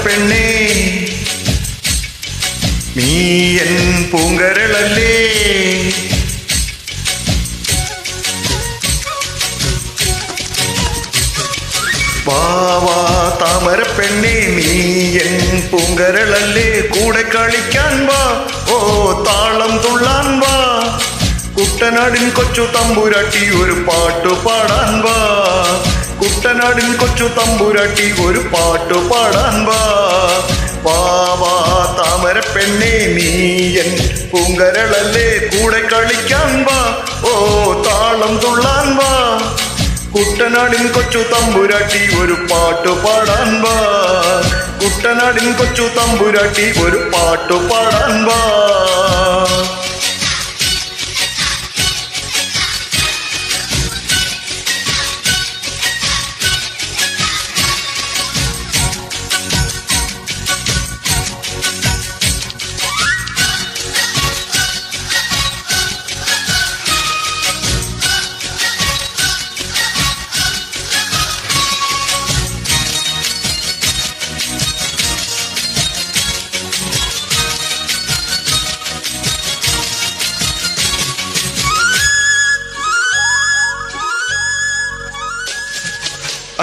താമരപ്പെണ്ണേ നീ എൻ പൂങ്കരളല്ലേ വാവാ താമരപ്പെണ്ണേ നീ എൻ പൂങ്കരളല്ലേ കൂടെ കളിക്കാൻ വാ ഓ താളം തുള്ളാൻ വാ കുട്ടനാടിൻ കൊച്ചു തമ്പുരാട്ടി ഒരു പാട്ടു പാടാൻ വാ കുട്ടനാടിൻ കൊച്ചു തമ്പുരാട്ടി ഒരു പാട്ടു പാടാൻ വാ വാവാ താമരപ്പെണ്ണേ നീ എൻ പൂങ്കരളല്ലേ കൂടെ കളിക്കാൻ വാ ഓ താളം തുള്ളാൻ വാ കുട്ടനാടിൻ കൊച്ചു തമ്പുരാട്ടി ഒരു പാട്ടു പാടാൻ വാ കുട്ടനാടിൻ കൊച്ചു തമ്പുരാട്ടി ഒരു പാട്ടു പാടാൻ വാ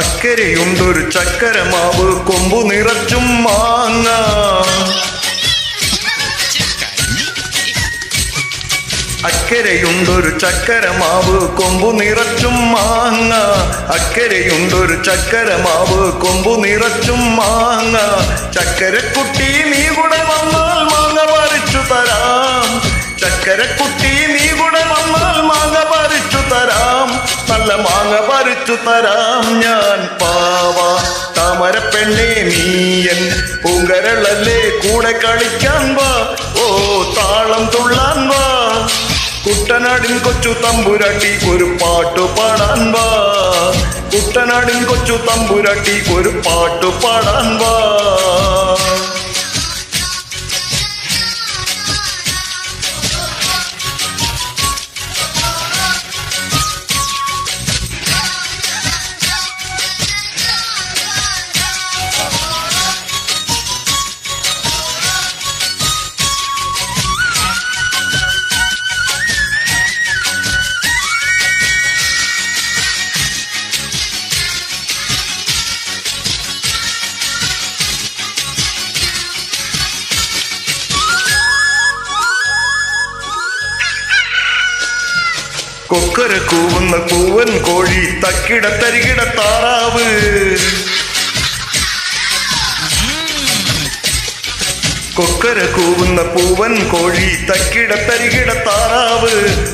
അക്കരയുണ്ടൊരു ചക്കരമാവ് കൊമ്പു നിറച്ചും മാങ്ങ അക്കരയുണ്ടൊരു ചക്കരമാവ് കൊമ്പു നിറച്ചും മാങ്ങ അക്കരയുണ്ടൊരു ചക്കരമാവ് കൊമ്പു നിറച്ചും മാങ്ങ ചക്കരക്കുട്ടി നീ കൂടെ വന്നാൽ മാങ്ങ പറിച്ചു തരാം ചക്കരക്കുട്ടി നീ കൂടെ വന്നാൽ മാങ്ങ പറിച്ചു തരാം നല്ല മാങ്ങ പറിച്ചു തരാം ഞാൻ പാവാ താമരപ്പെണ്ണേ നീ എൻ പൂങ്കരളല്ലേ കൂടെ കളിക്കാൻ വാ ഓ താളം തുള്ളാൻ വാ കുട്ടനാടിൻ കൊച്ചു തമ്പുരാട്ടി ഒരു പാട്ടു പാടാൻ വാ കുട്ടനാടിൻ കൊച്ചു തമ്പുരാട്ടി ഒരു പാട്ടു പാടാൻ വാ കൊക്കര കൂവുന്ന പൂവൻ കോഴി തക്കിട തരികിട താറാവ് കൊക്കര കൂവുന്ന പൂവൻ കോഴി തക്കിട തരികിട താറാവ്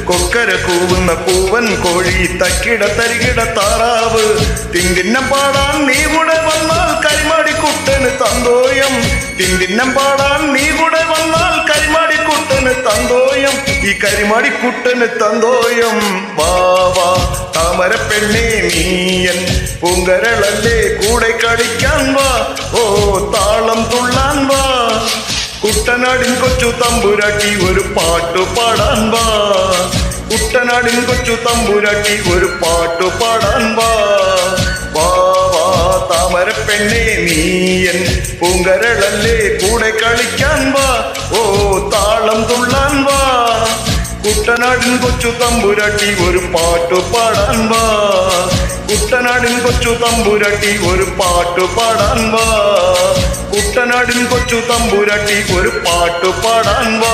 കൊക്കര കൂവുന്ന പൂവൻ കോഴി തക്കിട തരികിട താറാവ് തിണ്ടിന്നം പാടാൻ നീ കൂടെ വന്നാൽ കരിമാടിക്കുട്ടന് തന്തോയം തിണ്ടിന്നം പാടാൻ നീ കൂടെ വന്നാൽ കരിമാടിക്കുട്ടന് തന്തോയം ഈ കരിമാടിക്കുട്ടന് തന്തോയം വാവാ താമരപ്പെണ്ണേ നീ എൻ പൂങ്കരളല്ലേ കൂടെ കളിക്കാൻ വാ ഓ താളം തുള്ളാൻ വാ കുട്ടനാടിൻ കൊച്ചു തമ്പുരാട്ടി ഒരു പാട്ടു പാടാൻ വാ കുട്ടനാടിൻ കൊച്ചു തമ്പുരാട്ടി ഒരു പാട്ടു പാടാൻ വാ വാവാ താമരപ്പെണ്ണേ നീ എൻ പൂങ്കരളല്ലേ കൂടെ കളിക്കാൻ വാ ഓ താളം തുള്ളാൻ വാ കുട്ടനാടിൻ കൊച്ചു തമ്പുരാട്ടി ഒരു പാട്ടു പാടാൻ വാ കുട്ടനാടിൻ കൊച്ചു തമ്പുരാട്ടി ഒരു പാട്ടു പാടാൻ വാ കുട്ടനാടിൻ കൊച്ചു തമ്പുരാട്ടി ഒരു പാട്ടു പാടാൻ വാ